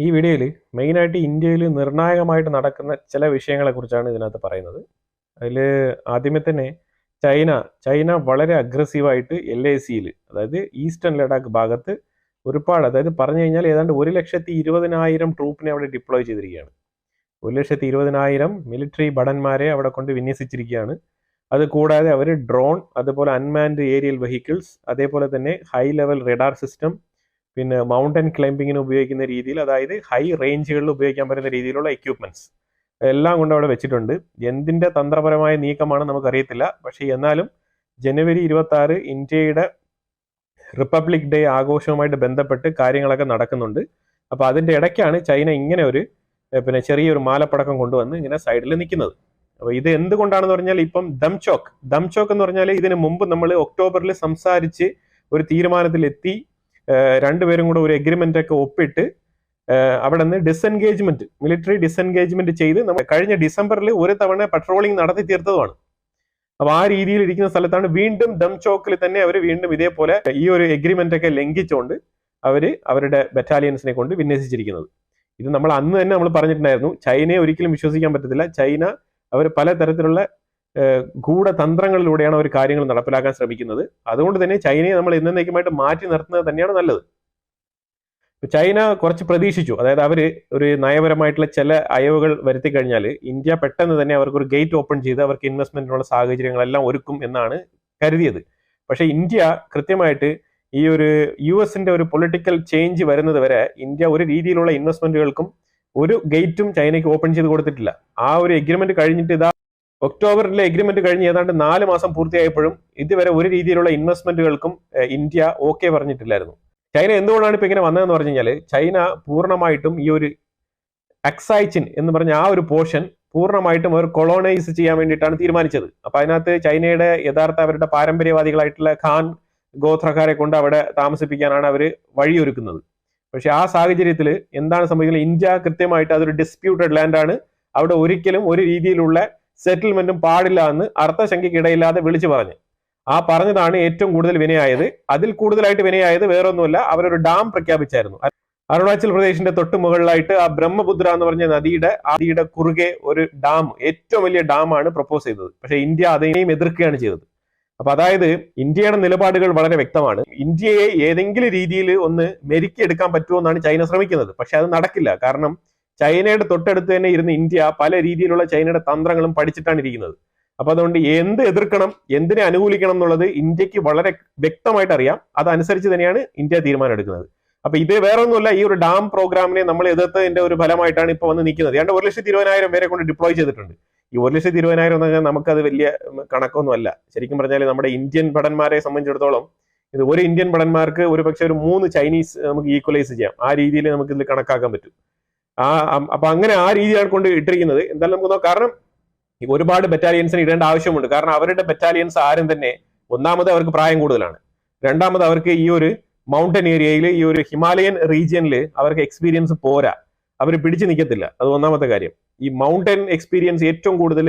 ഈ വീഡിയോയിൽ മെയിനായിട്ട് ഇന്ത്യയിൽ നിർണായകമായിട്ട് നടക്കുന്ന ചില വിഷയങ്ങളെക്കുറിച്ചാണ് ഇതിനകത്ത് പറയുന്നത്. അതിൽ ആദ്യമേ തന്നെ ചൈന ചൈന വളരെ അഗ്രസീവായിട്ട് LACയിൽ, അതായത് ഈസ്റ്റേൺ ലഡാക്ക് ഭാഗത്ത് ഒരുപാട്, അതായത് പറഞ്ഞു കഴിഞ്ഞാൽ ഏതാണ്ട് 1,20,000 ട്രൂപ്പിനെ അവിടെ ഡിപ്ലോയ് ചെയ്തിരിക്കുകയാണ്. 1,20,000 മിലിറ്ററി ഭടന്മാരെ അവിടെ കൊണ്ട് വിന്യസിച്ചിരിക്കുകയാണ്. അത് കൂടാതെ അവർ ഡ്രോൺ, അതുപോലെ അൺമാൻഡ് ഏരിയൽ വെഹിക്കിൾസ്, അതേപോലെ തന്നെ ഹൈ ലെവൽ റഡാർ സിസ്റ്റം, പിന്നെ മൗണ്ടൻ ക്ലൈംബിങ്ങിന് ഉപയോഗിക്കുന്ന രീതിയിൽ, അതായത് ഹൈ റേഞ്ചുകളിൽ ഉപയോഗിക്കാൻ പറ്റുന്ന രീതിയിലുള്ള എക്യുപ്മെന്റ്സ് എല്ലാം കൊണ്ട് അവിടെ വെച്ചിട്ടുണ്ട്. എന്തിന്റെ തന്ത്രപരമായ നീക്കമാണ് നമുക്കറിയത്തില്ല. പക്ഷേ എന്നാലും ജനുവരി 26 ഇന്ത്യയുടെ റിപ്പബ്ലിക് ഡേ ആഘോഷവുമായിട്ട് ബന്ധപ്പെട്ട് കാര്യങ്ങളൊക്കെ നടക്കുന്നുണ്ട്. അപ്പോൾ അതിന്റെ ഇടയ്ക്കാണ് ചൈന ഇങ്ങനെ ഒരു ചെറിയൊരു മാലപ്പടക്കം കൊണ്ടുവന്ന് ഇങ്ങനെ സൈഡിൽ നിൽക്കുന്നത്. അപ്പോൾ ഇത് എന്തുകൊണ്ടാണെന്ന് പറഞ്ഞാൽ, ഇപ്പം ദംചോക്ക് എന്ന് പറഞ്ഞാൽ ഇതിന് മുമ്പ് നമ്മൾ ഒക്ടോബറിൽ സംസാരിച്ച് ഒരു തീരുമാനത്തിലെത്തി, രണ്ടുപേരും കൂടെ ഒരു എഗ്രിമെന്റ് ഒക്കെ ഒപ്പിട്ട് അവിടെ നിന്ന് ഡിസെൻഗേജ്മെന്റ്, മിലിറ്ററി ഡിസെൻഗേജ്മെന്റ് ചെയ്ത് നമ്മൾ കഴിഞ്ഞ ഡിസംബറിൽ ഒരു തവണ പട്രോളിംഗ് നടത്തി തീർത്തതുമാണ്. അപ്പൊ ആ രീതിയിൽ ഇരിക്കുന്ന സ്ഥലത്താണ് വീണ്ടും ദംചോക്കിൽ തന്നെ അവർ വീണ്ടും ഇതേപോലെ ഈ ഒരു എഗ്രിമെന്റ് ഒക്കെ ലംഘിച്ചുകൊണ്ട് അവരുടെ ബറ്റാലിയൻസിനെ കൊണ്ട് വിന്യസിച്ചിരിക്കുന്നത്. ഇത് നമ്മൾ അന്ന് തന്നെ നമ്മൾ പറഞ്ഞിട്ടുണ്ടായിരുന്നു, ചൈനയെ ഒരിക്കലും വിശ്വസിക്കാൻ പറ്റത്തില്ല. ചൈന അവർ പലതരത്തിലുള്ള ഗൂഢതന്ത്രങ്ങളിലൂടെയാണ് അവർ കാര്യങ്ങൾ നടപ്പിലാക്കാൻ ശ്രമിക്കുന്നത്. അതുകൊണ്ട് തന്നെ ചൈനയെ നമ്മൾ എന്നേക്കുമായിട്ട് മാറ്റി നിർത്തുന്നത് തന്നെയാണ് നല്ലത്. ചൈന കുറച്ച് പ്രതീക്ഷിച്ചു, അതായത് അവർ ഒരു നയപരമായിട്ടുള്ള ചില അയവുകൾ വരുത്തി കഴിഞ്ഞാൽ ഇന്ത്യ പെട്ടെന്ന് തന്നെ അവർക്ക് ഒരു ഗേറ്റ് ഓപ്പൺ ചെയ്ത് അവർക്ക് ഇൻവെസ്റ്റ്മെന്റിനുള്ള സാഹചര്യങ്ങളെല്ലാം ഒരുക്കും എന്നാണ് കരുതിയത്. പക്ഷേ ഇന്ത്യ കൃത്യമായിട്ട് ഈ ഒരു US ഒരു പൊളിറ്റിക്കൽ ചേഞ്ച് വരുന്നത് വരെ ഇന്ത്യ ഒരു രീതിയിലുള്ള ഇൻവെസ്റ്റ്മെന്റുകൾക്കും ഒരു ഗേറ്റും ചൈനയ്ക്ക് ഓപ്പൺ ചെയ്ത് കൊടുത്തിട്ടില്ല. ആ ഒരു എഗ്രിമെന്റ് കഴിഞ്ഞിട്ട് ഇതാ ഒക്ടോബറിലെ എഗ്രിമെന്റ് കഴിഞ്ഞ് ഏതാണ്ട് 4 മാസം പൂർത്തിയായപ്പോഴും ഇതുവരെ ഒരു രീതിയിലുള്ള ഇൻവെസ്റ്റ്മെന്റുകൾക്കും ഇന്ത്യ ഓക്കെ പറഞ്ഞിട്ടില്ലായിരുന്നു. ചൈന എന്തുകൊണ്ടാണ് ഇപ്പൊ ഇങ്ങനെ വന്നതെന്ന് പറഞ്ഞു കഴിഞ്ഞാൽ, ചൈന പൂർണ്ണമായിട്ടും ഈ ഒരു അക്സൈച്ചിൻ എന്ന് പറഞ്ഞ ആ ഒരു പോർഷൻ പൂർണ്ണമായിട്ടും അവർ കൊളോണൈസ് ചെയ്യാൻ വേണ്ടിയിട്ടാണ് തീരുമാനിച്ചത്. അപ്പൊ അതിനകത്ത് ചൈനയുടെ യഥാർത്ഥ അവരുടെ പാരമ്പര്യവാദികളായിട്ടുള്ള ഖാൻ ഗോത്രക്കാരെ കൊണ്ട് അവിടെ താമസിപ്പിക്കാനാണ് അവർ വഴിയൊരുക്കുന്നത്. പക്ഷെ ആ സാഹചര്യത്തിൽ എന്താണ് സംഭവിക്കുന്നത്, ഇന്ത്യ കൃത്യമായിട്ട് അതൊരു ഡിസ്പ്യൂട്ടഡ് ലാൻഡാണ്, അവിടെ ഒരിക്കലും ഒരു രീതിയിലുള്ള സെറ്റിൽമെന്റും പാടില്ല എന്ന് അർത്ഥശങ്കയ്ക്കിടയില്ലാതെ വിളിച്ചു പറഞ്ഞു. ആ പറഞ്ഞതാണ് ഏറ്റവും കൂടുതൽ വിനയായത്. അതിൽ കൂടുതലായിട്ട് വിനയായത് വേറൊന്നുമല്ല, അവരൊരു ഡാം പ്രഖ്യാപിച്ചായിരുന്നു. അരുണാചൽ പ്രദേശിന്റെ തൊട്ട് മുകളിലായിട്ട് ആ ബ്രഹ്മപുത്ര എന്ന് പറഞ്ഞ നദിയുടെ കുറുകെ ഒരു ഡാം, ഏറ്റവും വലിയ ഡാമാണ് പ്രപ്പോസ് ചെയ്തത്. പക്ഷെ ഇന്ത്യ അതിനെയും എതിർക്കുകയാണ് ചെയ്തത്. അപ്പൊ അതായത് ഇന്ത്യയുടെ നിലപാടുകൾ വളരെ വ്യക്തമാണ്. ഇന്ത്യയെ ഏതെങ്കിലും രീതിയിൽ ഒന്ന് മെരുക്കിയെടുക്കാൻ പറ്റുമോ എന്നാണ് ചൈന ശ്രമിക്കുന്നത്. പക്ഷെ അത് നടക്കില്ല. കാരണം ചൈനയുടെ തൊട്ടടുത്ത് തന്നെ ഇരുന്ന് ഇന്ത്യ പല രീതിയിലുള്ള ചൈനയുടെ തന്ത്രങ്ങളും പഠിച്ചിട്ടാണ് ഇരിക്കുന്നത്. അപ്പൊ അതുകൊണ്ട് എന്ത് എതിർക്കണം, എന്തിനെ അനുകൂലിക്കണം എന്നുള്ളത് ഇന്ത്യക്ക് വളരെ വ്യക്തമായിട്ട് അറിയാം. അതനുസരിച്ച് തന്നെയാണ് ഇന്ത്യ തീരുമാനം എടുക്കുന്നത്. അപ്പൊ ഇത് വേറെ ഒന്നുമല്ല, ഈ ഒരു ഡാം പ്രോഗ്രാമിനെ നമ്മൾ എതിർത്തതിന്റെ ഒരു ഫലമായിട്ടാണ് ഇപ്പൊ വന്ന് നിൽക്കുന്നത്. ഏതാണ്ട് 1,20,000 പേരെ കൊണ്ട് ഡിപ്ലോയ് ചെയ്തിട്ടുണ്ട്. ഈ 1,20,000 എന്ന് പറഞ്ഞാൽ നമുക്കത് വലിയ കണക്കൊന്നുമല്ല. ശരിക്കും പറഞ്ഞാൽ നമ്മുടെ ഇന്ത്യൻ ഭടന്മാരെ സംബന്ധിച്ചിടത്തോളം ഇത് ഒരു ഇന്ത്യൻ ഭടന്മാർക്ക് ഒരു പക്ഷെ ഒരു 3 ചൈനീസ് നമുക്ക് ഈക്വലൈസ് ചെയ്യാം. ആ രീതിയിൽ നമുക്ക് ഇതിൽ കണക്കാക്കാൻ പറ്റും. അപ്പൊ അങ്ങനെ ആ രീതിയാണ് കൊണ്ട് ഇട്ടിരിക്കുന്നത്. എന്തായാലും നമുക്ക് നോക്കാം. കാരണം ഒരുപാട് ബറ്റാലിയൻസിന് ഇടേണ്ട ആവശ്യമുണ്ട്. കാരണം അവരുടെ ബറ്റാലിയൻസ് ആരും തന്നെ, ഒന്നാമത് അവർക്ക് പ്രായം കൂടുതലാണ്, രണ്ടാമത് അവർക്ക് ഈ ഒരു മൗണ്ടൻ ഏരിയയിൽ, ഈ ഒരു ഹിമാലയൻ റീജിയനിൽ അവർക്ക് എക്സ്പീരിയൻസ് പോരാ, അവർ പിടിച്ചു നിൽക്കത്തില്ല. അത് ഒന്നാമത്തെ കാര്യം. ഈ മൗണ്ടൻ എക്സ്പീരിയൻസ് ഏറ്റവും കൂടുതൽ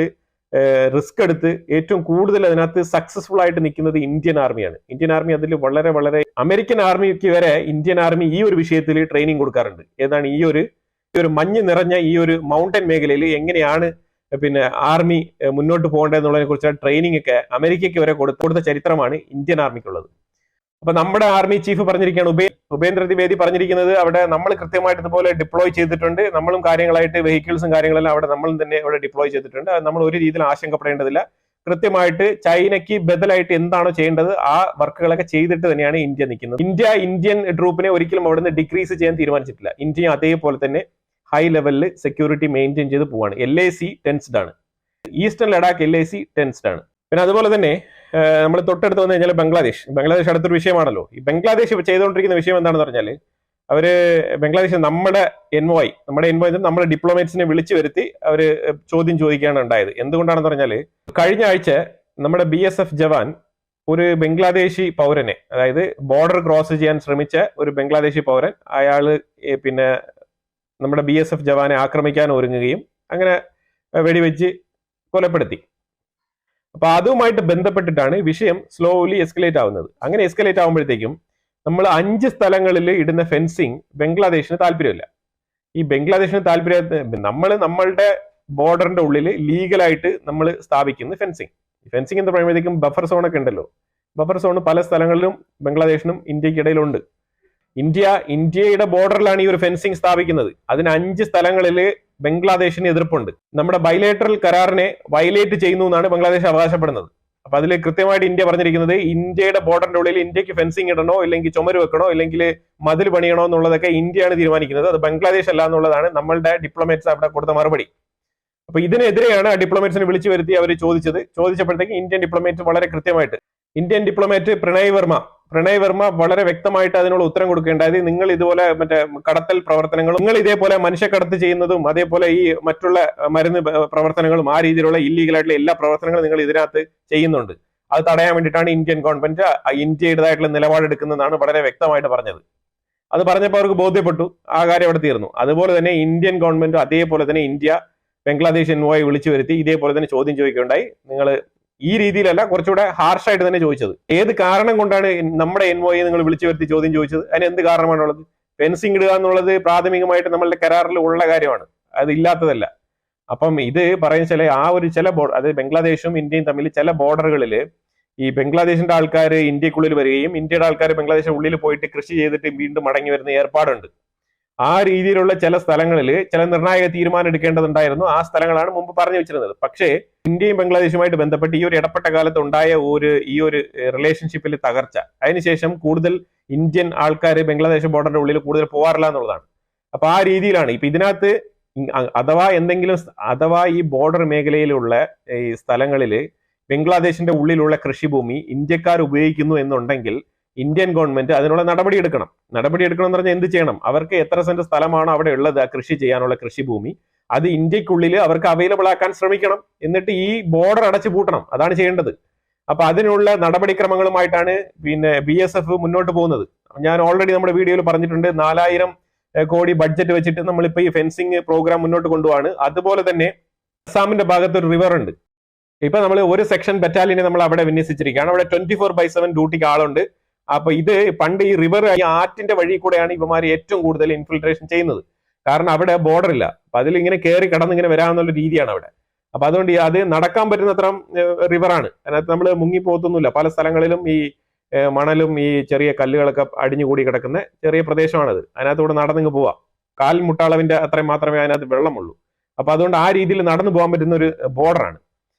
റിസ്ക് എടുത്ത് ഏറ്റവും കൂടുതൽ അതിനകത്ത് സക്സസ്ഫുൾ ആയിട്ട് നിൽക്കുന്നത് ഇന്ത്യൻ ആർമിയാണ്. ഇന്ത്യൻ ആർമി അതിൽ വളരെ വളരെ, അമേരിക്കൻ ആർമിക്ക് വരെ ഇന്ത്യൻ ആർമി ഈ ഒരു വിഷയത്തിൽ ട്രെയിനിങ് കൊടുക്കാറുണ്ട്. ഏതാണ് ഈ ഒരു മഞ്ഞ് നിറഞ്ഞ ഈ ഒരു മൗണ്ടൻ മേഖലയിൽ എങ്ങനെയാണ് ആർമി മുന്നോട്ട് പോകേണ്ടതെന്നുള്ളതിനെ കുറിച്ചുള്ള ട്രെയിനിങ് ഒക്കെ അമേരിക്കയ്ക്ക് വരെ കൊടുത്ത ചരിത്രമാണ് ഇന്ത്യൻ ആർമിക്കുള്ളത്. അപ്പൊ നമ്മുടെ ആർമി ചീഫ് പറഞ്ഞിരിക്കുകയാണ്, ഉപേന്ദ്ര ദ്വിവേദി പറഞ്ഞിരിക്കുന്നത്, അവിടെ നമ്മൾ കൃത്യമായിട്ട് ഇതുപോലെ ഡിപ്ലോയ് ചെയ്തിട്ടുണ്ട്, നമ്മളും കാര്യങ്ങളായിട്ട് വെഹിക്കിൾസും കാര്യങ്ങളെല്ലാം അവിടെ നമ്മളും തന്നെ അവിടെ ഡിപ്ലോയ് ചെയ്തിട്ടുണ്ട്. അത് നമ്മൾ ഒരു രീതിയിൽ ആശങ്കപ്പെടേണ്ടതില്ല. കൃത്യമായിട്ട് ചൈനയ്ക്ക് ബദലായിട്ട് എന്താണോ ചെയ്യേണ്ടത് ആ വർക്കുകളൊക്കെ ചെയ്തിട്ട് തന്നെയാണ് ഇന്ത്യ നിൽക്കുന്നത്. ഇന്ത്യൻ ട്രൂപ്പിനെ ഒരിക്കലും അവിടെ നിന്ന് ഡിക്രീസ് ചെയ്യാൻ തീരുമാനിച്ചിട്ടില്ല. ഇന്ത്യ അതേപോലെ തന്നെ ഹൈ ലെവലിൽ സെക്യൂരിറ്റി മെയിൻറ്റെയിൻ ചെയ്ത് പോവാണ്. LAC ടെൻസ്ഡ് ആണ്. ഈസ്റ്റേൺ ലഡാക്ക് LAC ടെൻസ്ഡ് ആണ്. പിന്നെ അതുപോലെ തന്നെ നമ്മൾ തൊട്ടടുത്ത് വന്നു കഴിഞ്ഞാൽ ബംഗ്ലാദേശ് അടുത്തൊരു വിഷയമാണല്ലോ. ഈ ബംഗ്ലാദേശ് ചെയ്തുകൊണ്ടിരിക്കുന്ന വിഷയം എന്താണെന്ന് പറഞ്ഞാൽ, ബംഗ്ലാദേശ് നമ്മുടെ എൻവോയ് നമ്മുടെ ഡിപ്ലോമാറ്റ്സിനെ വിളിച്ചു വരുത്തി അവർ ചോദ്യം ചോദിക്കുകയാണ് ഉണ്ടായത്. എന്തുകൊണ്ടാണെന്ന് പറഞ്ഞാൽ, കഴിഞ്ഞ ആഴ്ച നമ്മുടെ BSF ജവാൻ ഒരു ബംഗ്ലാദേശി പൗരനെ, അതായത് ബോർഡർ ക്രോസ് ചെയ്യാൻ ശ്രമിച്ച ഒരു ബംഗ്ലാദേശി പൗരൻ, അയാള് നമ്മുടെ BSF ജവാനെ ആക്രമിക്കാൻ ഒരുങ്ങുകയും അങ്ങനെ വെടിവെച്ച് കൊലപ്പെടുത്തി. അപ്പൊ അതുമായിട്ട് ബന്ധപ്പെട്ടിട്ടാണ് വിഷയം സ്ലോലി എസ്കലേറ്റ് ആവുന്നത്. അങ്ങനെ എസ്കലേറ്റ് ആകുമ്പോഴത്തേക്കും നമ്മൾ 5 സ്ഥലങ്ങളിൽ ഇടുന്ന ഫെൻസിങ് ബംഗ്ലാദേശിന് താല്പര്യമില്ല. ഈ ബംഗ്ലാദേശിന് താല്പര്യം നമ്മളുടെ ബോർഡറിന്റെ ഉള്ളിൽ ലീഗലായിട്ട് നമ്മൾ സ്ഥാപിക്കുന്ന ഫെൻസിങ് എന്ന് പറയുമ്പോഴത്തേക്കും ബഫർ സോൺ ഒക്കെ ഉണ്ടല്ലോ. ബഫർ സോൺ പല സ്ഥലങ്ങളിലും ബംഗ്ലാദേശിനും ഇന്ത്യക്കിടയിലുണ്ട്. ഇന്ത്യയുടെ ബോർഡറിലാണ് ഈ ഒരു ഫെൻസിങ് സ്ഥാപിക്കുന്നത്. അതിന് 5 സ്ഥലങ്ങളിൽ ബംഗ്ലാദേശിന് എതിർപ്പുണ്ട്. നമ്മുടെ ബൈലേറ്ററൽ കരാറിനെ വയലേറ്റ് ചെയ്യുന്നു എന്നാണ് ബംഗ്ലാദേശ് അവകാശപ്പെടുന്നത്. അപ്പൊ അതിൽ കൃത്യമായിട്ട് ഇന്ത്യ പറഞ്ഞിരിക്കുന്നത് ഇന്ത്യയുടെ ബോർഡറിന്റെ ഉള്ളിൽ ഇന്ത്യക്ക് ഫെൻസിങ് ഇടണോ, ഇല്ലെങ്കിൽ ചുമര് വെക്കണോ, ഇല്ലെങ്കിൽ മതിൽ പണിയണോ എന്നുള്ളതൊക്കെ ഇന്ത്യയാണ് തീരുമാനിക്കുന്നത്. അത് ബംഗ്ലാദേശ് അല്ല എന്നുള്ളതാണ് നമ്മളുടെ ഡിപ്ലോമാറ്റ്സ് അവിടെ കൊടുത്ത മറുപടി. അപ്പൊ ഇതിനെതിരെയാണ് ആ ഡിപ്ലോമാറ്റ്സിനെ വിളിച്ചു വരുത്തി അവർ ചോദിച്ചപ്പോഴത്തേക്ക് ഇന്ത്യൻ ഡിപ്ലോമാറ്റ് പ്രണയ് വർമ്മ വളരെ വ്യക്തമായിട്ട് അതിനുള്ള ഉത്തരം കൊടുക്കേണ്ടത്, നിങ്ങൾ ഇതുപോലെ മറ്റേ കടത്തൽ പ്രവർത്തനങ്ങളും നിങ്ങൾ ഇതേപോലെ മനുഷ്യക്കടത്ത് ചെയ്യുന്നതും അതേപോലെ ഈ മറ്റുള്ള മരുന്ന് പ്രവർത്തനങ്ങളും ആ രീതിയിലുള്ള ഇല്ലീഗലായിട്ടുള്ള എല്ലാ പ്രവർത്തനങ്ങളും നിങ്ങൾ ഇതിനകത്ത് ചെയ്യുന്നുണ്ട്. അത് തടയാൻ വേണ്ടിയിട്ടാണ് ഇന്ത്യൻ ഗവൺമെന്റ് ഇന്ത്യയുടേതായിട്ടുള്ള നിലപാടെടുക്കുന്നതാണ് വളരെ വ്യക്തമായിട്ട് പറഞ്ഞത്. അത് പറഞ്ഞപ്പോൾ അവർക്ക് ബോധ്യപ്പെട്ടു, ആ കാര്യം അവിടെ തീർന്നു. അതുപോലെ തന്നെ ഇന്ത്യൻ ഗവൺമെന്റ് അതേപോലെ തന്നെ ഇന്ത്യ ബംഗ്ലാദേശ് എൻവോയെ വിളിച്ചു വരുത്തി ഇതേപോലെ തന്നെ ചോദ്യം ചോദിക്കുകയുണ്ടായി. നിങ്ങൾ ഈ രീതിയിലല്ല, കുറച്ചുകൂടെ ഹാർഷായിട്ട് തന്നെ ചോദിച്ചത്. ഏത് കാരണം കൊണ്ടാണ് നമ്മുടെ എൻവോയെ നിങ്ങൾ വിളിച്ചു വരുത്തി ചോദ്യം ചോദിച്ചത്? അതിന് എന്ത് കാരണമാണുള്ളത്? ഫെൻസിങ് ഇടുക എന്നുള്ളത് പ്രാഥമികമായിട്ട് നമ്മളുടെ കരാറിൽ ഉള്ള കാര്യമാണ്, അത് ഇല്ലാത്തതല്ല. അപ്പം ഇത് പറയുന്ന ചില അത് ബംഗ്ലാദേശും ഇന്ത്യയും തമ്മിൽ ചില ബോർഡറുകളിൽ ഈ ബംഗ്ലാദേശിന്റെ ആൾക്കാർ ഇന്ത്യക്കുള്ളിൽ വരികയും ഇന്ത്യയുടെ ആൾക്കാർ ബംഗ്ലാദേശിന്റെ ഉള്ളിൽ പോയിട്ട് കൃഷി ചെയ്തിട്ട് വീണ്ടും മടങ്ങി വരുന്ന ഏർപ്പാടുണ്ട്. ആ രീതിയിലുള്ള ചില സ്ഥലങ്ങളിൽ ചില നിർണായക തീരുമാനം എടുക്കേണ്ടതുണ്ടായിരുന്നു. ആ സ്ഥലങ്ങളാണ് മുമ്പ് പറഞ്ഞു വെച്ചിരുന്നത്. പക്ഷേ ഇന്ത്യയും ബംഗ്ലാദേശുമായിട്ട് ബന്ധപ്പെട്ട് ഈ ഒരു ഇടപെട്ട കാലത്ത് ഉണ്ടായ ഈ ഒരു റിലേഷൻഷിപ്പിൽ തകർച്ച, അതിനുശേഷം കൂടുതൽ ഇന്ത്യൻ ആൾക്കാർ ബംഗ്ലാദേശ് ബോർഡറിന്റെ ഉള്ളിൽ കൂടുതൽ പോകാറില്ല എന്നുള്ളതാണ്. അപ്പൊ ആ രീതിയിലാണ് ഇപ്പൊ ഇതിനകത്ത് അഥവാ ഈ ബോർഡർ മേഖലയിലുള്ള ഈ സ്ഥലങ്ങളിൽ ബംഗ്ലാദേശിന്റെ ഉള്ളിലുള്ള കൃഷിഭൂമി ഇന്ത്യക്കാർ ഉപയോഗിക്കുന്നു എന്നുണ്ടെങ്കിൽ ഇന്ത്യൻ ഗവൺമെന്റ് അതിനുള്ള നടപടി എടുക്കണം എന്ന് പറഞ്ഞാൽ എന്ത് ചെയ്യണം? അവർക്ക് എത്ര സെന്റ് സ്ഥലമാണോ അവിടെ ഉള്ളത് ആ കൃഷി ചെയ്യാനുള്ള കൃഷിഭൂമി, അത് ഇന്ത്യക്കുള്ളിൽ അവർക്ക് അവൈലബിൾ ആക്കാൻ ശ്രമിക്കണം. എന്നിട്ട് ഈ ബോർഡർ അടച്ചു പൂട്ടണം. അതാണ് ചെയ്യേണ്ടത്. അപ്പൊ അതിനുള്ള നടപടിക്രമങ്ങളുമായിട്ടാണ് BSF മുന്നോട്ട് പോകുന്നത്. ഞാൻ ഓൾറെഡി നമ്മുടെ വീഡിയോയിൽ പറഞ്ഞിട്ടുണ്ട്, 4000 കോടി ബഡ്ജറ്റ് വെച്ചിട്ട് നമ്മളിപ്പോ ഈ ഫെൻസിങ് പ്രോഗ്രാം മുന്നോട്ട് കൊണ്ടുപോവാണ്. അതുപോലെ തന്നെ അസാമിന്റെ ഭാഗത്ത് ഒരു റിവർ ഉണ്ട്. ഇപ്പൊ നമ്മൾ ഒരു സെക്ഷൻ ബറ്റാലിയനെ നമ്മൾ അവിടെ വിന്യസിച്ചിരിക്കുകയാണ്. അവിടെ 24/7 ഡ്യൂട്ടിക്ക് ആളുണ്ട്. അപ്പൊ ഇത് പണ്ട് ഈ റിവർ ഈ ആറ്റിന്റെ വഴി കൂടെയാണ് ഇവമാർ ഏറ്റവും കൂടുതൽ ഇൻഫിൽട്രേഷൻ ചെയ്യുന്നത്. കാരണം അവിടെ ബോർഡർ ഇല്ല. അപ്പൊ അതിൽ ഇങ്ങനെ കയറി കടന്ന് ഇങ്ങനെ വരാമെന്നുള്ള രീതിയാണ് അവിടെ. അപ്പൊ അതുകൊണ്ട് അത് നടക്കാൻ പറ്റുന്നത്ര റിവറാണ്. അതിനകത്ത് നമ്മൾ മുങ്ങിപ്പോത്തൊന്നുമില്ല. പല സ്ഥലങ്ങളിലും ഈ മണലും ഈ ചെറിയ കല്ലുകളൊക്കെ അടിഞ്ഞുകൂടി കിടക്കുന്ന ചെറിയ പ്രദേശമാണത്. അതിനകത്തൂടെ നടന്നിങ്ങ് പോവാം. കാൽ മുട്ടാളവിന്റെ അത്രയും മാത്രമേ അതിനകത്ത് വെള്ളമുള്ളൂ. അപ്പൊ അതുകൊണ്ട് ആ രീതിയിൽ നടന്നു പോകാൻ പറ്റുന്ന ഒരു ബോർഡറാണ്.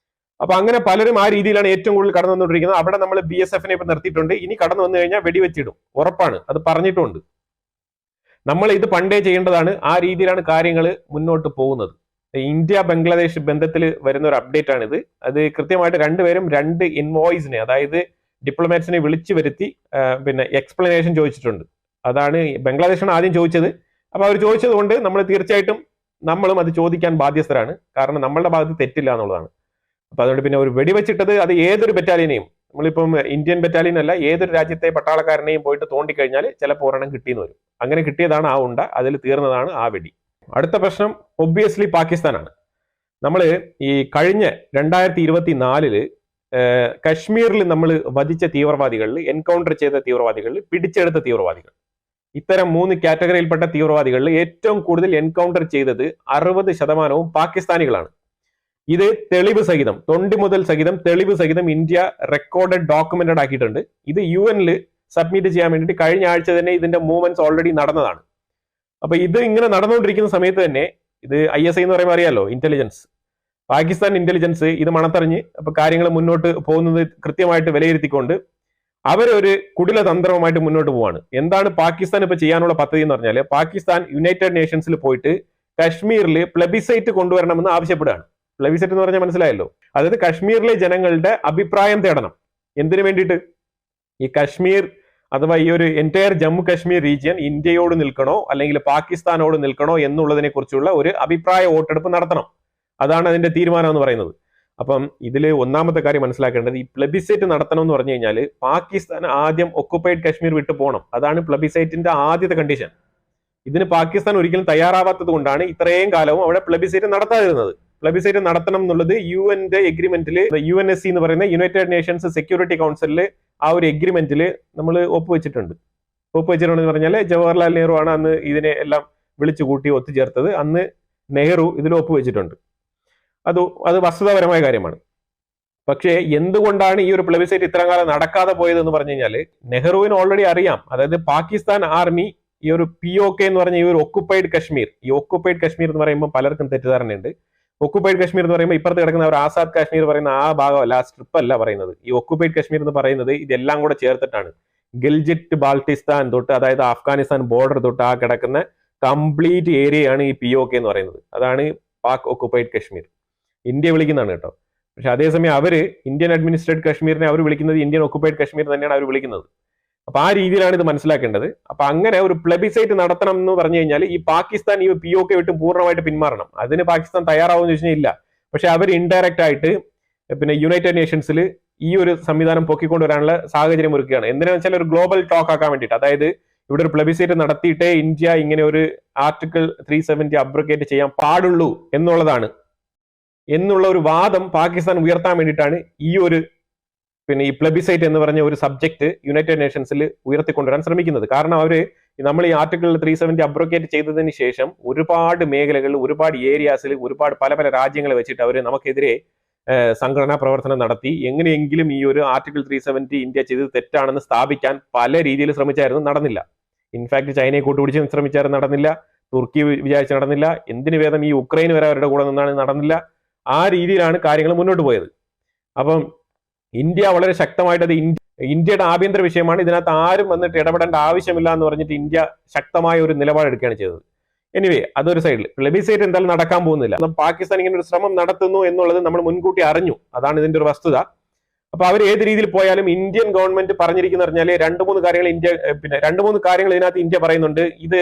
അപ്പൊ അങ്ങനെ പലരും ആ രീതിയിലാണ് ഏറ്റവും കൂടുതൽ കടന്നു വന്നുകൊണ്ടിരിക്കുന്നത്. അവിടെ നമ്മൾ BSF-നെ ഇപ്പൊ നിർത്തിയിട്ടുണ്ട്. ഇനി കടന്നു വന്നു കഴിഞ്ഞാൽ വെടിവെച്ചിടും, ഉറപ്പാണ്. അത് പറഞ്ഞിട്ടുണ്ട്. നമ്മൾ ഇത് പണ്ടേ ചെയ്യേണ്ടതാണ്. ആ രീതിയിലാണ് കാര്യങ്ങൾ മുന്നോട്ട് പോകുന്നത്. ഇന്ത്യ ബംഗ്ലാദേശ് ബന്ധത്തിൽ വരുന്ന ഒരു അപ്ഡേറ്റ് ആണിത്. അത് കൃത്യമായിട്ട് രണ്ടുപേരും 2 ഇൻവോയ്സിനെ, അതായത് ഡിപ്ലോമാറ്റ്സിനെ വിളിച്ചു വരുത്തി എക്സ്പ്ലനേഷൻ ചോദിച്ചിട്ടുണ്ട്. അതാണ് ബംഗ്ലാദേശാണ് ആദ്യം ചോദിച്ചത്. അപ്പൊ അവർ ചോദിച്ചത് കൊണ്ട് നമ്മൾ തീർച്ചയായിട്ടും നമ്മളും അത് ചോദിക്കാൻ ബാധ്യസ്ഥരാണ്. കാരണം നമ്മളുടെ ഭാഗത്ത് തെറ്റില്ല എന്നുള്ളതാണ്. അപ്പൊ അതുകൊണ്ട് പിന്നെ ഒരു വെടിവെച്ചിട്ടത് അത് ഏതൊരു ബറ്റാലിയനെയും, നമ്മളിപ്പം ഇന്ത്യൻ ബറ്റാലിയൻ അല്ല, ഏതൊരു രാജ്യത്തെ പട്ടാളക്കാരനെയും പോയിട്ട് തോണ്ടിക്കഴിഞ്ഞാൽ ചിലപ്പോൾ ഒരെണ്ണം കിട്ടിയെന്ന് വരും. അങ്ങനെ കിട്ടിയതാണ് ആ ഉണ്ട, അതിൽ തീർന്നതാണ് ആ വെടി. അടുത്ത പ്രശ്നം ഒബ്വിയസ്ലി പാകിസ്ഥാനാണ്. നമ്മൾ ഈ കഴിഞ്ഞ 2024 കശ്മീരിൽ നമ്മൾ വധിച്ച തീവ്രവാദികളിൽ, എൻകൗണ്ടർ ചെയ്ത തീവ്രവാദികളിൽ, പിടിച്ചെടുത്ത തീവ്രവാദികൾ, ഇത്തരം 3 കാറ്റഗറിയിൽപ്പെട്ട തീവ്രവാദികളിൽ ഏറ്റവും കൂടുതൽ എൻകൗണ്ടർ ചെയ്തത് 60% പാകിസ്ഥാനികളാണ്. ഇത് തെളിവ് സഹിതം, തൊണ്ടി മുതൽ സഹിതം തെളിവ് സഹിതം ഇന്ത്യ റെക്കോർഡഡ് ഡോക്യുമെന്റഡ് ആക്കിയിട്ടുണ്ട്. ഇത് UN-ൽ സബ്മിറ്റ് ചെയ്യാൻ വേണ്ടിയിട്ട് കഴിഞ്ഞ ആഴ്ച തന്നെ ഇതിന്റെ മൂവ്മെന്റ്സ് ഓൾറെഡി നടന്നതാണ്. അപ്പൊ ഇത് ഇങ്ങനെ നടന്നുകൊണ്ടിരിക്കുന്ന സമയത്ത് തന്നെ ഇത് ISI എന്ന് പറയുമ്പോൾ അറിയാലോ, ഇന്റലിജൻസ്, പാകിസ്ഥാൻ ഇന്റലിജൻസ് ഇത് മണത്തറിഞ്ഞ് അപ്പൊ കാര്യങ്ങൾ മുന്നോട്ട് പോകുന്നത് കൃത്യമായിട്ട് വിലയിരുത്തിക്കൊണ്ട് അവരൊരു കുടില തന്ത്രവുമായിട്ട് മുന്നോട്ട് പോവാണ്. എന്താണ് പാകിസ്ഥാൻ ഇപ്പൊ ചെയ്യാനുള്ള പദ്ധതി എന്ന് പറഞ്ഞാൽ, പാകിസ്ഥാൻ യുണൈറ്റഡ് നേഷൻസിൽ പോയിട്ട് കശ്മീരിൽ പ്ലെബിസൈറ്റ് കൊണ്ടുവരണമെന്ന് ആവശ്യപ്പെടുകയാണ്. പ്ലെബിസൈറ്റ് എന്ന് പറഞ്ഞാൽ മനസ്സിലായല്ലോ, അതായത് കശ്മീരിലെ ജനങ്ങളുടെ അഭിപ്രായം തേടണം. എന്തിനു വേണ്ടിയിട്ട്? ഈ കശ്മീർ അഥവാ ഈ ഒരു എൻറ്റയർ ജമ്മു കശ്മീർ റീജിയൻ ഇന്ത്യയോട് നിൽക്കണോ അല്ലെങ്കിൽ പാകിസ്ഥാനോട് നിൽക്കണോ എന്നുള്ളതിനെ കുറിച്ചുള്ള ഒരു അഭിപ്രായ വോട്ടെടുപ്പ് നടത്തണം. അതാണ് അതിന്റെ തീരുമാനം എന്ന് പറയുന്നത്. അപ്പം ഇതിൽ ഒന്നാമത്തെ കാര്യം മനസ്സിലാക്കേണ്ടത്, ഈ പ്ലെബിസൈറ്റ് നടത്തണം എന്ന് പറഞ്ഞു കഴിഞ്ഞാൽ പാകിസ്ഥാൻ ആദ്യം ഒക്കുപ്പൈഡ് കശ്മീർ വിട്ടു പോകണം. അതാണ് പ്ലെബിസൈറ്റിന്റെ ആദ്യത്തെ കണ്ടീഷൻ. ഇതിന് പാകിസ്ഥാൻ ഒരിക്കലും തയ്യാറാവാത്തത് കൊണ്ടാണ് ഇത്രയും കാലവും അവിടെ പ്ലെബിസൈറ്റ് നടത്താതിരുന്നത്. പ്ലെബിസൈറ്റ് നടത്തണം എന്നുള്ളത് UN-ന്റെ എഗ്രിമെന്റിൽ, UNSC എന്ന് പറയുന്ന യുണൈറ്റഡ് നേഷൻസ് സെക്യൂരിറ്റി കൗൺസിലിൽ ആ ഒരു എഗ്രിമെന്റിൽ നമ്മൾ ഒപ്പുവെച്ചിട്ടുണ്ടെന്ന് പറഞ്ഞാൽ ജവഹർലാൽ നെഹ്റു ആണ് അന്ന് ഇതിനെ എല്ലാം വിളിച്ചു കൂട്ടി ഒത്തുചേർത്തത്. അന്ന് നെഹ്റു ഇതിൽ ഒപ്പുവെച്ചിട്ടുണ്ട്. അത് വസ്തുതാപരമായ കാര്യമാണ്. പക്ഷേ എന്തുകൊണ്ടാണ് ഈ ഒരു പ്ലെബിസൈറ്റ് ഇത്ര കാലം നടക്കാതെ പോയതെന്ന് പറഞ്ഞു കഴിഞ്ഞാൽ, നെഹ്റുവിന് ഓൾറെഡി അറിയാം, അതായത് പാകിസ്ഥാൻ ആർമി ഈ ഒരു POK എന്ന് പറഞ്ഞ ഈ ഒരു ഒക്കുപ്പൈഡ് കശ്മീർ, ഈ ഒക്കുപ്പൈഡ് കശ്മീർ എന്ന് പറയുമ്പോൾ പലർക്കും തെറ്റിദ്ധാരണയുണ്ട്. ഒക്കുപ്പൈഡ് കശ്മീർ എന്ന് പറയുമ്പോൾ ഇപ്പുറത്ത് കിടക്കുന്ന ഒരു ആസാദ് കാശ്മീർ പറയുന്ന ആ ഭാഗമല്ല, ആ സ്ട്രിപ്പ് അല്ല പറയുന്നത്. ഈ ഒക്കുപ്പൈഡ് കശ്മീർ എന്ന് പറയുന്നത് ഇതെല്ലാം കൂടെ ചേർത്തിട്ടാണ്. ഗിൽജിറ്റ് ബാൾട്ടിസ്ഥാൻ തൊട്ട്, അതായത് അഫ്ഗാനിസ്ഥാൻ ബോർഡർ തൊട്ട് ആ കിടക്കുന്ന കംപ്ലീറ്റ് ഏരിയയാണ് ഈ POK എന്ന് പറയുന്നത്. അതാണ് പാക് ഒക്കുപ്പൈഡ് കശ്മീർ. ഇന്ത്യ വിളിക്കുന്നതാണ് കേട്ടോ. പക്ഷെ അതേസമയം അവര് ഇന്ത്യൻ അഡ്മിനിസ്ട്രേറ്റഡ് കശ്മീരിനെ അവർ വിളിക്കുന്നത് ഇന്ത്യൻ ഒക്കുപ്പൈഡ് കശ്മീർ തന്നെയാണ് അവർ വിളിക്കുന്നത്. അപ്പൊ ആ രീതിയിലാണ് ഇത് മനസ്സിലാക്കേണ്ടത്. അപ്പൊ അങ്ങനെ ഒരു പ്ലെബിസൈറ്റ് നടത്തണം എന്ന് പറഞ്ഞു കഴിഞ്ഞാൽ ഈ പാകിസ്ഥാൻ ഈ POK വിട്ട് പൂർണ്ണമായിട്ട് പിന്മാറണം. അതിന് പാകിസ്ഥാൻ തയ്യാറാവുമെന്ന് ചോദിച്ചാൽ ഇല്ല. പക്ഷെ അവർ ഇൻഡയറക്റ്റ് ആയിട്ട് പിന്നെ യുണൈറ്റഡ് നേഷൻസിൽ ഈ ഒരു സംവിധാനം പൊക്കിക്കൊണ്ടുവരാനുള്ള സാഹചര്യം ഒരുക്കുകയാണ്. എന്തിനാണെന്ന് വെച്ചാൽ ഒരു ഗ്ലോബൽ ടോക്ക് ആക്കാൻ വേണ്ടിയിട്ട്. അതായത് ഇവിടെ ഒരു പ്ലെബിസൈറ്റ് നടത്തിയിട്ടേ ഇന്ത്യ ഇങ്ങനെ ഒരു ആർട്ടിക്കിൾ 370 അബ്രോഗേറ്റ് ചെയ്യാൻ പാടുള്ളൂ എന്നുള്ള ഒരു വാദം പാകിസ്ഥാൻ ഉയർത്താൻ വേണ്ടിയിട്ടാണ് ഈ ഒരു ഈ പ്ലെബിസൈറ്റ് എന്ന് പറഞ്ഞ ഒരു സബ്ജക്ട് യുണൈറ്റഡ് നേഷൻസിൽ ഉയർത്തിക്കൊണ്ടുവരാൻ ശ്രമിക്കുന്നത്. കാരണം നമ്മൾ ഈ ആർട്ടിക്കിൾ 370 അബ്രോഗേറ്റ് ചെയ്തതിന് ശേഷം ഒരുപാട് മേഖലകളിൽ, ഒരുപാട് ഏരിയാസിൽ, ഒരുപാട് പല പല രാജ്യങ്ങളെ വെച്ചിട്ട് അവർ നമുക്കെതിരെ സംഘടനാ പ്രവർത്തനം നടത്തി എങ്ങനെയെങ്കിലും ഈ ഒരു ആർട്ടിക്കിൾ 370 ഇന്ത്യ ചെയ്തത് തെറ്റാണെന്ന് സ്ഥാപിക്കാൻ പല രീതിയിൽ ശ്രമിച്ചായിരുന്നു, നടന്നില്ല. ഇൻഫാക്ട് ചൈനയെ കൂട്ടുപിടിച്ച് ശ്രമിച്ചായിരുന്നു, നടന്നില്ല. തുർക്കി വിചാരിച്ച് നടന്നില്ല. എന്തിനു വേദം ഈ ഉക്രൈൻ വരെ അവരുടെ കൂടെ നിന്നാണ്, നടന്നില്ല. ആ രീതിയിലാണ് കാര്യങ്ങൾ മുന്നോട്ട് പോയത്. അപ്പം ഇന്ത്യ വളരെ ശക്തമായിട്ട് അത് ഇന്ത്യയുടെ ആഭ്യന്തര വിഷയമാണ്, ഇതിനകത്ത് ആരും വന്നിട്ട് ഇടപെടേണ്ട ആവശ്യമില്ല എന്ന് പറഞ്ഞിട്ട് ഇന്ത്യ ശക്തമായ ഒരു നിലപാടെടുക്കുകയാണ് ചെയ്തത്. എനിവേ, അതൊരു സൈഡിൽ. പ്ലെബിസൈറ്റ് എന്തായാലും നടക്കാൻ പോകുന്നില്ല. പാകിസ്ഥാൻ ഇങ്ങനെ ഒരു ശ്രമം നടത്തുന്നു എന്നുള്ളത് നമ്മൾ മുൻകൂട്ടി അറിഞ്ഞു. അതാണ് ഇതിന്റെ ഒരു വസ്തുത. അപ്പൊ അവർ ഏത് രീതിയിൽ പോയാലും ഇന്ത്യൻ ഗവൺമെന്റ് പറഞ്ഞിരിക്കുന്ന പറഞ്ഞാൽ രണ്ട് മൂന്ന് കാര്യങ്ങൾ ഇതിനകത്ത് ഇന്ത്യ പറയുന്നുണ്ട്. ഇത്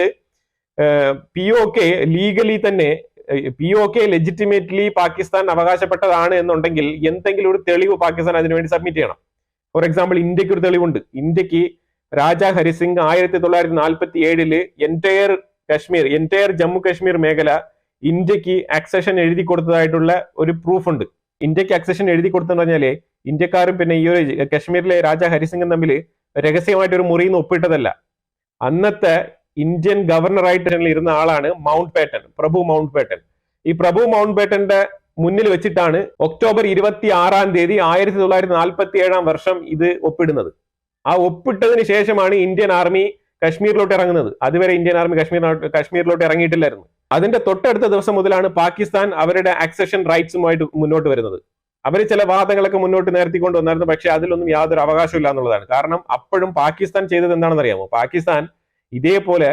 POK ലീഗലി തന്നെ POK ലെജിറ്റിമേറ്റ്ലി പാകിസ്ഥാൻ അവകാശപ്പെട്ടതാണ് എന്നുണ്ടെങ്കിൽ എന്തെങ്കിലും ഒരു തെളിവ് പാകിസ്ഥാൻ അതിനുവേണ്ടി സബ്മിറ്റ് ചെയ്യണം. ഫോർ എക്സാമ്പിൾ, ഇന്ത്യക്ക് ഒരു തെളിവുണ്ട്. ഇന്ത്യക്ക് രാജാ ഹരിസിംഗ് 1947 എൻറ്റയർ ജമ്മു കാശ്മീർ മേഖല ഇന്ത്യക്ക് അക്സഷൻ എഴുതി കൊടുത്തതായിട്ടുള്ള ഒരു പ്രൂഫ് ഉണ്ട്. ഇന്ത്യക്ക് അക്സഷൻ എഴുതി കൊടുത്തെന്ന് പറഞ്ഞാല് ഇന്ത്യക്കാരും പിന്നെ ഈ ഒരു കശ്മീരിലെ രാജാ ഹരിസിംഗും തമ്മിൽ രഹസ്യമായിട്ട് ഒരു മുറിയിൽ നിന്ന് ഒപ്പിട്ടതല്ല. അന്നത്തെ ഇന്ത്യൻ ഗവർണറായിട്ട് ഇരുന്ന ആളാണ് പ്രഭു മൗണ്ട് ബാറ്റൻ. ഈ പ്രഭു മൗണ്ട് ബാറ്റന്റെ മുന്നിൽ വെച്ചിട്ടാണ് ഒക്ടോബർ 26 1947 വർഷം ഇത് ഒപ്പിടുന്നത്. ആ ഒപ്പിട്ടതിന് ശേഷമാണ് ഇന്ത്യൻ ആർമി കശ്മീരിലോട്ട് ഇറങ്ങുന്നത്. അതുവരെ ഇന്ത്യൻ ആർമി കശ്മീരിലോട്ട് ഇറങ്ങിയിട്ടില്ലായിരുന്നു. അതിന്റെ തൊട്ടടുത്ത ദിവസം മുതലാണ് പാകിസ്ഥാൻ അവരുടെ അക്സഷൻ റൈറ്റ്സുമായിട്ട് മുന്നോട്ട് വരുന്നത്. അവർ ചില വാദങ്ങളൊക്കെ മുന്നോട്ട് നിർത്തിക്കൊണ്ട് വന്നായിരുന്നു. പക്ഷെ അതിലൊന്നും യാതൊരു അവകാശമില്ല എന്നുള്ളതാണ്. കാരണം അപ്പോഴും പാകിസ്ഥാൻ ചെയ്തത് എന്താണെന്ന് അറിയാമോ? പാകിസ്ഥാൻ ഇതേപോലെ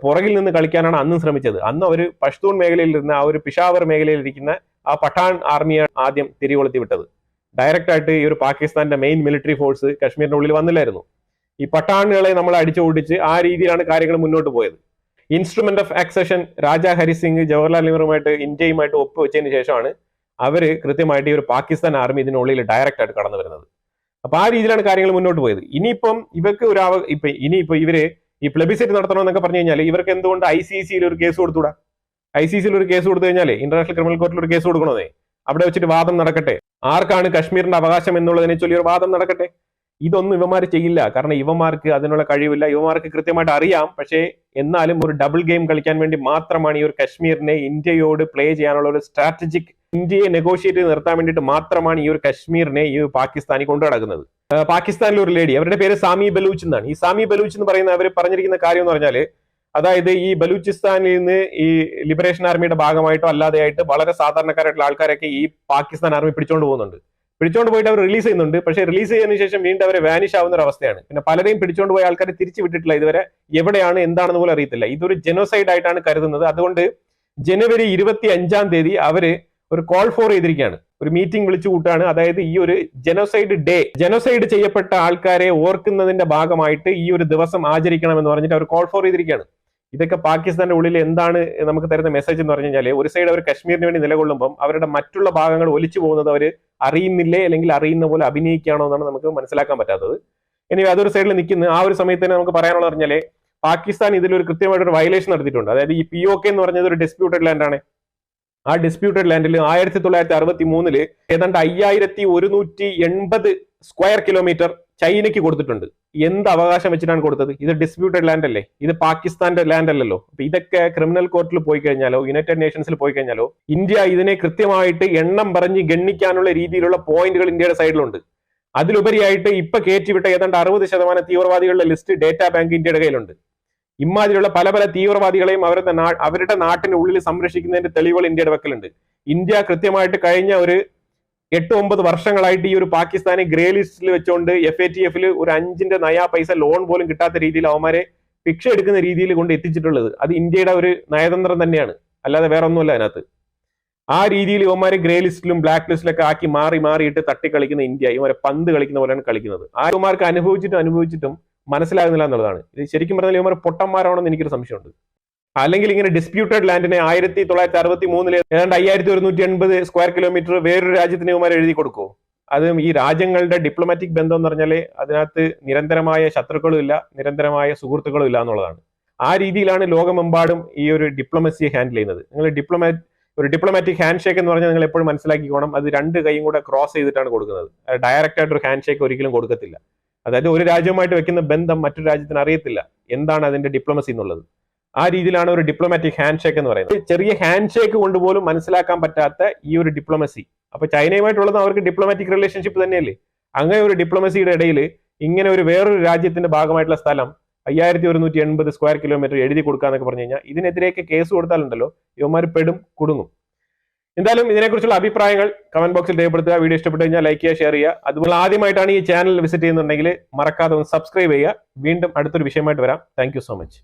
പുറകിൽ നിന്ന് കളിക്കാനാണ് അന്നും ശ്രമിച്ചത്. അന്ന് അവർ പഷ്തൂൺ മേഖലയിൽ ഇരുന്ന ആ ഒരു പിഷാവർ മേഖലയിൽ ഇരിക്കുന്ന ആ പഠാൻ ആർമിയാണ് ആദ്യം തിരികൊളുത്തി വിട്ടത്. ഡയറക്റ്റ് ആയിട്ട് ഈ ഒരു പാകിസ്ഥാന്റെ മെയിൻ മിലിറ്ററി ഫോഴ്സ് കശ്മീരിന്റെ ഉള്ളിൽ വന്നില്ലായിരുന്നു. ഈ പഠാനുകളെ നമ്മൾ അടിച്ചു ഓടിച്ച് ആ രീതിയിലാണ് കാര്യങ്ങൾ മുന്നോട്ട് പോയത്. Instrument of accession Raja Hari Singh Jawaharlal നെഹ്റുമായിട്ട് ഇന്ത്യയുമായിട്ട് ഒപ്പുവെച്ചതിന് ശേഷമാണ് അവര് കൃത്യമായിട്ട് ഈ ഒരു പാകിസ്ഥാൻ ആർമി ഇതിനുള്ളിൽ ഡയറക്റ്റ് ആയിട്ട് കടന്നു വരുന്നത്. അപ്പൊ ആ രീതിയിലാണ് കാര്യങ്ങൾ മുന്നോട്ട് പോയത്. ഇനിയിപ്പം ഇവർക്ക് ഇവര് ഈ പ്ലെബിസൈറ്റ് നടത്തണമെന്നൊക്കെ പറഞ്ഞു കഴിഞ്ഞാൽ ഇവർക്ക് എന്തുകൊണ്ട് ICC ഒരു കേസ് കൊടുത്തുകൂടാ? ICC ഒരു കേസ് കൊടുത്തു കഴിഞ്ഞാൽ ഇന്റർനാഷണൽ ക്രിമിനൽ കോർട്ടിൽ ഒരു കേസ് കൊടുക്കണമേ. അവിടെ വെച്ചിട്ട് വാദം നടക്കട്ടെ. ആർക്കാണ് കശ്മീരിന്റെ അവകാശം എന്നുള്ളതിനെ ചൊല്ലി ഒരു വാദം നടക്കട്ടെ. ഇതൊന്നും ഇവന്മാർ ചെയ്യില്ല. കാരണം ഇവന്മാർക്ക് അതിനുള്ള കഴിവില്ല. ഇവന്മാർക്ക് കൃത്യമായിട്ട് അറിയാം. പക്ഷേ എന്നാലും ഒരു ഡബിൾ ഗെയിം കളിക്കാൻ വേണ്ടി മാത്രമാണ് ഈ ഒരു കശ്മീരിനെ ഇന്ത്യയോട് പ്ലേ ചെയ്യാനുള്ള ഒരു സ്ട്രാറ്റജിക്, ഇന്ത്യയെ നെഗോഷിയേറ്റ് ചെയ്ത് നിർത്താൻ വേണ്ടിയിട്ട് മാത്രമാണ് ഈ ഒരു കശ്മീരിനെ ഈ പാകിസ്ഥാനി കൊണ്ടു നടക്കുന്നത്. പാകിസ്ഥാനിലെ ഒരു ലേഡി, അവരുടെ പേര് സാമി ബലൂച്ച് എന്നാണ്. ഈ സാമി ബലൂച്ച് എന്ന് പറയുന്ന അവർ പറഞ്ഞിരിക്കുന്ന കാര്യം എന്ന് പറഞ്ഞാൽ, അതായത് ഈ ബലൂചിസ്ഥാനിൽ നിന്ന് ഈ ലിബറേഷൻ ആർമിയുടെ ഭാഗമായിട്ടോ അല്ലാതെയായിട്ട് വളരെ സാധാരണക്കാരായിട്ടുള്ള ആൾക്കാരൊക്കെ ഈ പാകിസ്ഥാൻ ആർമി പിടിച്ചോണ്ട് പോകുന്നുണ്ട്. പിടിച്ചോണ്ട് പോയിട്ട് അവർ റിലീസ് ചെയ്യുന്നുണ്ട്. പക്ഷേ റിലീസ് ചെയ്തതിനു ശേഷം വീണ്ടും അവരെ വാനിഷ് ആവുന്ന ഒരു അവസ്ഥയാണ്. പിന്നെ പലരെയും പിടിച്ചോണ്ട് പോയ ആൾക്കാരെ തിരിച്ചു വിട്ടിട്ടില്ല. ഇതുവരെ എവിടെയാണ് എന്താണെന്ന് പോലും അറിയത്തില്ല. ഇതൊരു ജെനോസൈഡ് ആയിട്ടാണ് കരുതുന്നത്. അതുകൊണ്ട് ജനുവരി 25 അവര് ഒരു കോൾ ഫോർ ചെയ്തിരിക്കുകയാണ്. ഒരു മീറ്റിംഗ് വിളിച്ചു കൂട്ടാണ്. അതായത് ഈ ഒരു ജനോസൈഡ് ചെയ്യപ്പെട്ട ആൾക്കാരെ ഓർക്കുന്നതിന്റെ ഭാഗമായിട്ട് ഈ ഒരു ദിവസം ആചരിക്കണം എന്ന് പറഞ്ഞിട്ട് അവർ കോൾ ഫോർ ചെയ്തിരിക്കുകയാണ്. ഇതൊക്കെ പാകിസ്ഥാന്റെ ഉള്ളിൽ എന്താണ് നമുക്ക് തരുന്ന മെസ്സേജ് എന്ന് പറഞ്ഞു കഴിഞ്ഞാൽ, ഒരു സൈഡ് അവർ കശ്മീരിന് വേണ്ടി നിലകൊള്ളുമ്പം അവരുടെ മറ്റുള്ള ഭാഗങ്ങൾ ഒലിച്ചു പോകുന്നത് അവർ അറിയുന്നില്ലേ, അല്ലെങ്കിൽ അറിയുന്ന പോലെ അഭിനയിക്കുകയാണോ എന്നാണ് നമുക്ക് മനസ്സിലാക്കാൻ പറ്റാത്തത്. ഇനി അതൊരു സൈഡിൽ നിൽക്കുന്ന ആ ഒരു സമയത്ത് തന്നെ നമുക്ക് പറയാനുള്ളത് പറഞ്ഞാല് പാകിസ്ഥാൻ ഇതിലൊരു കൃത്യമായിട്ടൊരു വയലേഷൻ നടത്തിയിട്ടുണ്ട്. അതായത് ഈ POK എന്ന് പറഞ്ഞത് ഒരു ഡിസ്പ്യൂട്ടഡ് ലാൻഡാണ്. ആ ഡിസ്പ്യൂട്ടഡ് ലാൻഡിൽ 1963 ഏതാണ്ട് 5180 സ്ക്വയർ കിലോമീറ്റർ ചൈനയ്ക്ക് കൊടുത്തിട്ടുണ്ട്. എന്ത് അവകാശം വെച്ചിട്ടാണ് കൊടുത്തത്? ഇത് ഡിസ്പ്യൂട്ടഡ് ലാൻഡ് അല്ലേ? ഇത് പാകിസ്ഥാന്റെ ലാൻഡ് അല്ലല്ലോ. അപ്പൊ ഇതൊക്കെ ക്രിമിനൽ കോർട്ടിൽ പോയി കഴിഞ്ഞാലോ യുണൈറ്റഡ് നേഷൻസിൽ പോയി കഴിഞ്ഞാലോ ഇന്ത്യ ഇതിനെ കൃത്യമായിട്ട് എണ്ണം പറഞ്ഞ് ഗണ്ണിക്കാനുള്ള രീതിയിലുള്ള പോയിന്റുകൾ ഇന്ത്യയുടെ സൈഡിലുണ്ട്. അതിലുപരിയായിട്ട് ഇപ്പൊ കയറ്റിവിട്ട ഏതാണ്ട് 60% തീവ്രവാദികളുടെ ലിസ്റ്റ് ഡേറ്റാ ബാങ്ക് ഇന്ത്യയുടെ കയ്യിലുണ്ട്. ഇമാതിരിയുള്ള പല പല തീവ്രവാദികളെയും അവരുടെ നാട്ടിനുള്ളിൽ സംരക്ഷിക്കുന്നതിന്റെ തെളിവുകൾ ഇന്ത്യയുടെ പക്കലുണ്ട്. ഇന്ത്യ കൃത്യമായിട്ട് കഴിഞ്ഞ ഒരു 8-9 വർഷങ്ങളായിട്ട് ഈ ഒരു പാകിസ്ഥാനെ ഗ്രേ ലിസ്റ്റിൽ വെച്ചുകൊണ്ട് FATF ഒരു 5 നയാ പൈസ ലോൺ പോലും കിട്ടാത്ത രീതിയിൽ അവന്മാരെ ഭിക്ഷ എടുക്കുന്ന രീതിയിൽ കൊണ്ട് എത്തിച്ചിട്ടുള്ളത് അത് ഇന്ത്യയുടെ ഒരു നയതന്ത്രം തന്നെയാണ്, അല്ലാതെ വേറെ ഒന്നുമല്ല അതിനകത്ത്. ആ രീതിയിൽ ഇവന്മാരെ ഗ്രേ ലിസ്റ്റിലും ബ്ലാക്ക് ലിസ്റ്റിലൊക്കെ ആക്കി മാറിയിട്ട് തട്ടിക്കളിക്കുന്ന ഇന്ത്യ ഇവരെ പന്ത് കളിക്കുന്ന പോലെയാണ് കളിക്കുന്നത്. ആ ഇവന്മാർക്ക് അനുഭവിച്ചിട്ടും മനസ്സിലാകുന്നില്ല എന്നുള്ളതാണ്. ഇത് ശരിക്കും പറഞ്ഞാൽ ഇവന്മാർ പൊട്ടന്മാരാണെന്ന് എനിക്കൊരു സംശയമുണ്ട്. അല്ലെങ്കിൽ ഇങ്ങനെ ഡിസ്പ്യൂട്ടഡ് ലാൻഡിനെ 1963 ഏതാണ്ട് 5180 സ്ക്വയർ കിലോമീറ്റർ വേറൊരു രാജ്യത്തിന് ഇവന്മാർ എഴുതി കൊടുക്കുമോ? അതും ഈ രാജ്യങ്ങളുടെ ഡിപ്ലോമാറ്റിക് ബന്ധം എന്ന് പറഞ്ഞാൽ അതിനകത്ത് നിരന്തരമായ ശത്രുക്കളും ഇല്ല, നിരന്തരമായ സുഹൃത്തുക്കളും ഇല്ല എന്നുള്ളതാണ്. ആ രീതിയിലാണ് ലോകമെമ്പാടും ഈ ഒരു ഡിപ്ലോമസിയെ ഹാൻഡിൽ ചെയ്യുന്നത്. നിങ്ങൾ ഒരു ഡിപ്ലോമാറ്റിക് ഹാൻഡ് ഷേക്ക് എന്ന് പറഞ്ഞാൽ നിങ്ങൾ എപ്പോഴും മനസ്സിലാക്കിക്കോണം, അത് 2 കൈയും കൂടെ ക്രോസ് ചെയ്തിട്ടാണ് കൊടുക്കുന്നത്. ഡയറക്റ്റ് ആയിട്ട് ഒരു ഹാൻഡ് ഷേക്ക് ഒരിക്കലും കൊടുക്കത്തില്ല. അതായത് ഒരു രാജ്യവുമായിട്ട് വെക്കുന്ന ബന്ധം മറ്റൊരു രാജ്യത്തിന് അറിയത്തില്ല എന്താണ് അതിന്റെ ഡിപ്ലോമസി എന്നുള്ളത്. ആ രീതിയിലാണ് ഒരു ഡിപ്ലോമാറ്റിക് ഹാൻഡ് ഷേക്ക് എന്ന് പറയുന്നത്. ചെറിയ ഹാൻഡ് ഷേക്ക് കൊണ്ടുപോലും മനസ്സിലാക്കാൻ പറ്റാത്ത ഈ ഒരു ഡിപ്ലോമസി, അപ്പൊ ചൈനയുമായിട്ടുള്ളത് അവർക്ക് ഡിപ്ലോമാറ്റിക് റിലേഷൻഷിപ്പ് തന്നെയല്ലേ? അങ്ങനെ ഒരു ഡിപ്ലോമസിയുടെ ഇടയിൽ ഇങ്ങനെ ഒരു വേറൊരു രാജ്യത്തിന്റെ ഭാഗമായിട്ടുള്ള സ്ഥലം 5180 സ്ക്വയർ കിലോമീറ്റർ എഴുതി കൊടുക്കാന്നൊക്കെ പറഞ്ഞു കഴിഞ്ഞാൽ ഇതിനെതിരെയൊക്കെ കേസ് കൊടുത്താലുണ്ടല്ലോ ഇവന്മാർ കുടുങ്ങും. എന്തായാലും ഇതിനെക്കുറിച്ചുള്ള അഭിപ്രായങ്ങൾ കമന്റ് ബോക്സിൽ രേഖപ്പെടുത്തുക. വീഡിയോ ഇഷ്ടപ്പെട്ടു കഴിഞ്ഞാൽ ലൈക്ക് ചെയ്യുക, ഷെയർ ചെയ്യുക. അതുപോലെ ആദ്യമായിട്ടാണ് ഈ ചാനൽ വിസിറ്റ് ചെയ്യുന്നുണ്ടെങ്കിൽ മറക്കാതെ ഒന്ന് സബ്സ്ക്രൈബ് ചെയ്യുക. വീണ്ടും അടുത്തൊരു വിഷയമായിട്ട് വരാം. Thank you so much.